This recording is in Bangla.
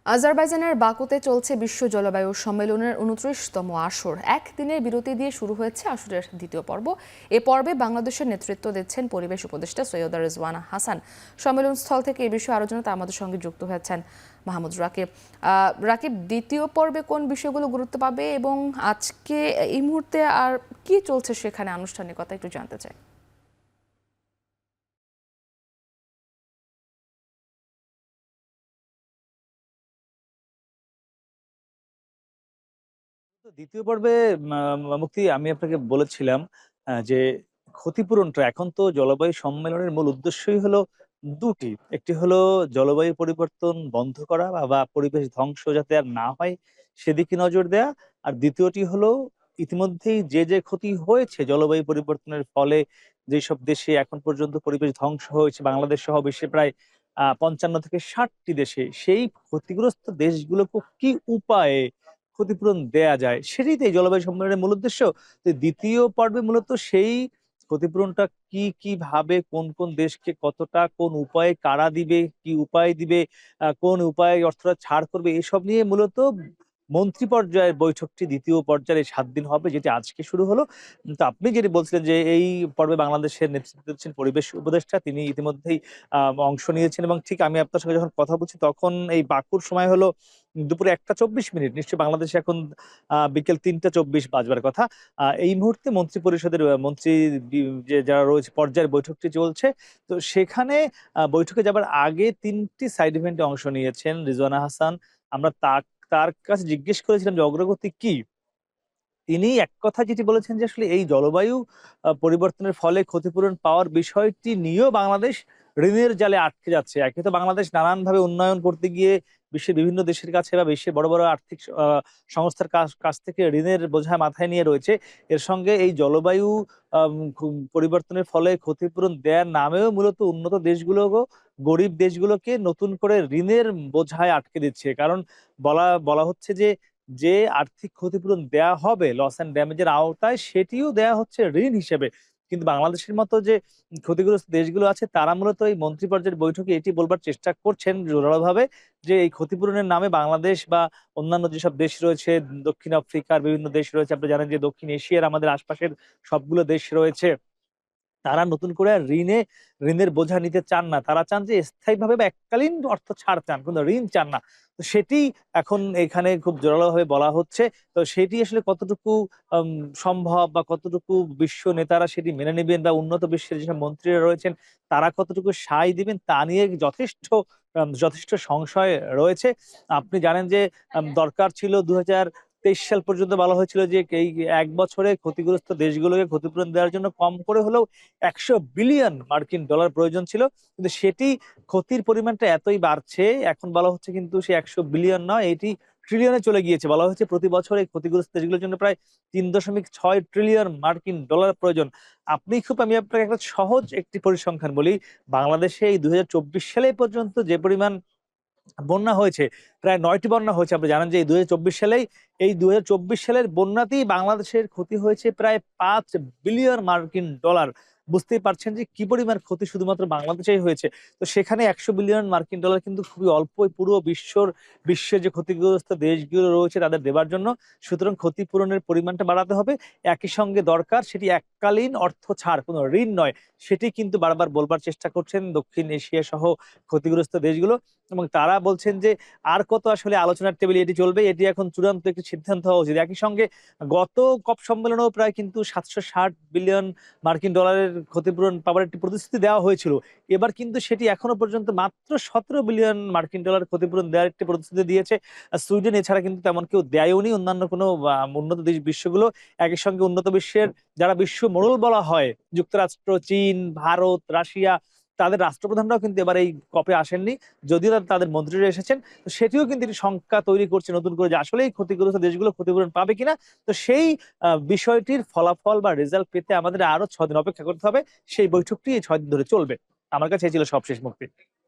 আজারবাইজানের বাকুতে চলছে বিশ্ব জলবায়ু সম্মেলনের ২৯তম আসর। একদিনের বিরতি দিয়ে শুরু হয়েছে আসরের দ্বিতীয় পর্ব। এ পর্বে বাংলাদেশের নেতৃত্ব দিচ্ছেন পরিবেশ উপদেষ্টা সৈয়দা রেজওয়ানা হাসান। সম্মেলন স্থল থেকে এ বিষয়ে আলোচনাতে আমাদের সঙ্গে যুক্ত হয়েছেন মাহমুদ রাকিব। রাকিব, দ্বিতীয় পর্বে কোন বিষয়গুলো গুরুত্ব পাবে এবং আজকে এই মুহূর্তে আর কি চলছে সেখানে আনুষ্ঠানিকতা একটু জানতে চাই। তো দ্বিতীয় পর্বে মুক্তি আমি আপনাকে বলেছিলাম যে ক্ষতিপূরণটা এখন তো জলবায়ু সম্মেলনের মূল উদ্দেশ্যই হলো দুটি। একটি হলো জলবায়ু পরিবর্তন বন্ধ করা বা পরিবেশ ধ্বংস যাতে আর না হয় সেদিকে নজর দেয়া। আর দ্বিতীয়টি হলো ইতিমধ্যেই যে ক্ষতি হয়েছে জলবায়ু পরিবর্তনের ফলে যেসব দেশে এখন পর্যন্ত পরিবেশ ধ্বংস হয়েছে বাংলাদেশ সহ বিশ্বে প্রায় ৫৫ থেকে ৬০ টি দেশে, সেই ক্ষতিগ্রস্ত দেশগুলোকে কি উপায়ে ক্ষতিপূরণ দেয়া যায় সেটাই তো এই জলবায়ু সম্মেলনের মূল উদ্দেশ্য। তো দ্বিতীয় পর্বে মূলত সেই ক্ষতিপূরণটা কিভাবে কোন দেশকে কতটা কোন উপায়ে কারা দিবে, কি উপায়ে দিবে, কোন উপায়ে অর্থটা ছাড় করবে এসব নিয়ে মূলত মন্ত্রী পর্যায়ের বৈঠকটি দ্বিতীয় পর্যায়ের এই ৭ দিন হবে, যেটি আজকে শুরু হলো। তো আপনি যেটি বলছিলেন যে এই পর্বে বাংলাদেশের নেতৃত্ব দিচ্ছেন পরিবেশ উপদেষ্টা। তিনি ইতিমধ্যেই অংশ নিয়েছেন এবং ঠিক আমি আপনার সঙ্গে যখন কথা বলছি তখন এই বাকুর সময় হলো দুপুরে ১টা ২৪ মিনিট। নিশ্চয়ই বাংলাদেশে এখন বিকেল ৩টা ২৪ বাজবার কথা। এই মুহূর্তে মন্ত্রী পরিষদের মন্ত্রী যে যারা রয়েছে পর্যায়ের বৈঠকটি চলছে। তো সেখানে বৈঠকে যাবার আগে ৩ টি সাইড ইভেন্টে অংশ নিয়েছেন রিজওয়ানা হাসান। আমরা তার কাছে জিজ্ঞেস করেছিলাম যে অগ্রগতি কি? তিনি এক কথায় যেটি বলেছেন যে আসলে এই জলবায়ু পরিবর্তনের ফলে ক্ষতিপূরণ পাওয়ার বিষয়টি নিয়েও বাংলাদেশ ঋণের জালে আটকে যাচ্ছে। একে তো বাংলাদেশ নানানভাবে উন্নয়ন করতে গিয়ে বিশ্বের বিভিন্ন দেশের কাছে বা বিশ্বের বড় আর্থিক সংস্থার কাছ থেকে ঋণের বোঝা মাথায় নিয়ে রয়েছে। এর সঙ্গে এই জলবায়ু পরিবর্তনের ফলে ক্ষতিপূরণ দেয়ার নামেও মূলত উন্নত দেশগুলোকেও গরিব দেশগুলোকে নতুন করে ঋণের বোঝায় আটকে দিচ্ছে। কারণ বলা হচ্ছে যে আর্থিক ক্ষতিপূরণ দেয়া হবে লস অ্যান্ড ড্যামেজ এর আওতায় সেটিও দেয়া হচ্ছে ঋণ হিসেবে। কিন্তু বাংলাদেশের মতো যে ক্ষতিগ্রস্ত দেশগুলো আছে তারা মূলত এই মন্ত্রী পর্যায়ের বৈঠকে এটি বলবার চেষ্টা করছেন জোরালোভাবে যে এই ক্ষতিপূরণের নামে বাংলাদেশ বা অন্যান্য যেসব দেশ রয়েছে, দক্ষিণ আফ্রিকার বিভিন্ন দেশ রয়েছে। আপনি জানেন যে দক্ষিণ এশিয়ার আমাদের আশপাশের সবগুলো দেশ রয়েছে। তারা নতুন করে আর ঋণের বোঝা নিতে চান না। তারা চান যে স্থায়ীভাবে বা এককালীন অর্থ ছাড় চান। কিন্তু ঋণ চান না। তো সেটি এখন এখানে খুব জোরালোভাবে বলা হচ্ছে। তো সেটি আসলে কতটুকু আম সম্ভব বা কতটুকু বিশ্ব নেতারা সেটি মেনে নিবেন বা উন্নত বিশ্বের যেসব মন্ত্রীরা রয়েছেন তারা কতটুকু সায় দিবেন তা নিয়ে যথেষ্ট সংশয় রয়েছে। আপনি জানেন যে দরকার ছিল ২০২৩ সাল পর্যন্ত বলা হয়েছিল যে এই ১ বছরে ক্ষতিগ্রস্ত দেশগুলোকে ক্ষতিপূরণ দেওয়ার জন্য কম করে হলেও $১০০ বিলিয়ন প্রয়োজন ছিল। কিন্তু সেটি ক্ষতির পরিমাণটা এতই বাড়ছে, এখন বলা হচ্ছে কিন্তু সে ১০০ বিলিয়ন নয়, এটি ট্রিলিয়নে চলে গিয়েছে। বলা হচ্ছে প্রতি বছর এই ক্ষতিগ্রস্ত দেশগুলোর জন্য প্রায় $৩.৬ ট্রিলিয়ন প্রয়োজন। আমি আপনাকে একটা সহজ একটি পরিসংখ্যান বলি। বাংলাদেশে এই ২০২৪ সালে পর্যন্ত যে পরিমাণ বন্যা হয়েছে, প্রায় ৯ টি বন্যা হয়েছে। আপনি জানেন যে এই ২০২৪ সালের বন্যাতেই বাংলাদেশের ক্ষতি হয়েছে প্রায় $৫ বিলিয়ন। বুঝতেই পারছেন যে কি পরিমাণ ক্ষতি শুধুমাত্র বাংলাদেশেই হয়েছে। তো সেখানে $১০০ বিলিয়ন কিন্তু খুবই অল্পই পুরো বিশ্বের যে ক্ষতিগ্রস্ত দেশগুলো রয়েছে তাদের দেবার জন্য। সুতরাং ক্ষতিপূরণের পরিমাণটা বাড়াতে হবে। একই সঙ্গে দরকার সেটি এককালীন অর্থ ছাড়, কোনো ঋণ নয়। সেটি কিন্তু বারবার বলবার চেষ্টা করছেন দক্ষিণ এশিয়া সহ ক্ষতিগ্রস্ত দেশগুলো। এবং তারা বলছেন যে আর কত আসলে আলোচনার টেবিলে এটি চলবে, এটি এখন চূড়ান্ত একটি সিদ্ধান্ত হওয়া উচিত। একই সঙ্গে গত কপ সম্মেলনেও প্রায় কিন্তু $৭৬০ বিলিয়ন ক্ষতিপূরণ পাবার একটি প্রতিশ্রুতি দেওয়া হয়েছিল। এবার কিন্তু সেটি এখনো পর্যন্ত মাত্র $১৭ বিলিয়ন ক্ষতিপূরণ দেওয়ার একটি প্রতিশ্রুতি দিয়েছে সুইডেন। এছাড়া কিন্তু তেমন কেউ দেয়ওনি অন্যান্য কোনো উন্নত বিশ্বগুলো। একই সঙ্গে উন্নত বিশ্বের যারা বিশ্ব মোড়ল বলা হয় যুক্তরাষ্ট্র, চীন, ভারত, রাশিয়া, তাদের রাষ্ট্রপ্রধানরাও কিন্তু এবার এই কপে আসেননি। যদিও তাদের মন্ত্রীরা এসেছেন, তো সেটিও কিন্তু একটি শঙ্কা তৈরি করছে নতুন করে যে আসলেই ক্ষতিগ্রস্ত দেশগুলো ক্ষতিপূরণ পাবে কিনা। তো সেই বিষয়টির ফলাফল বা রেজাল্ট পেতে আমাদের আরো ৬ দিন অপেক্ষা করতে হবে। সেই বৈঠকটি এই ৬ দিন ধরে চলবে। আমার কাছে এই ছিল সবশেষ মুক্তি।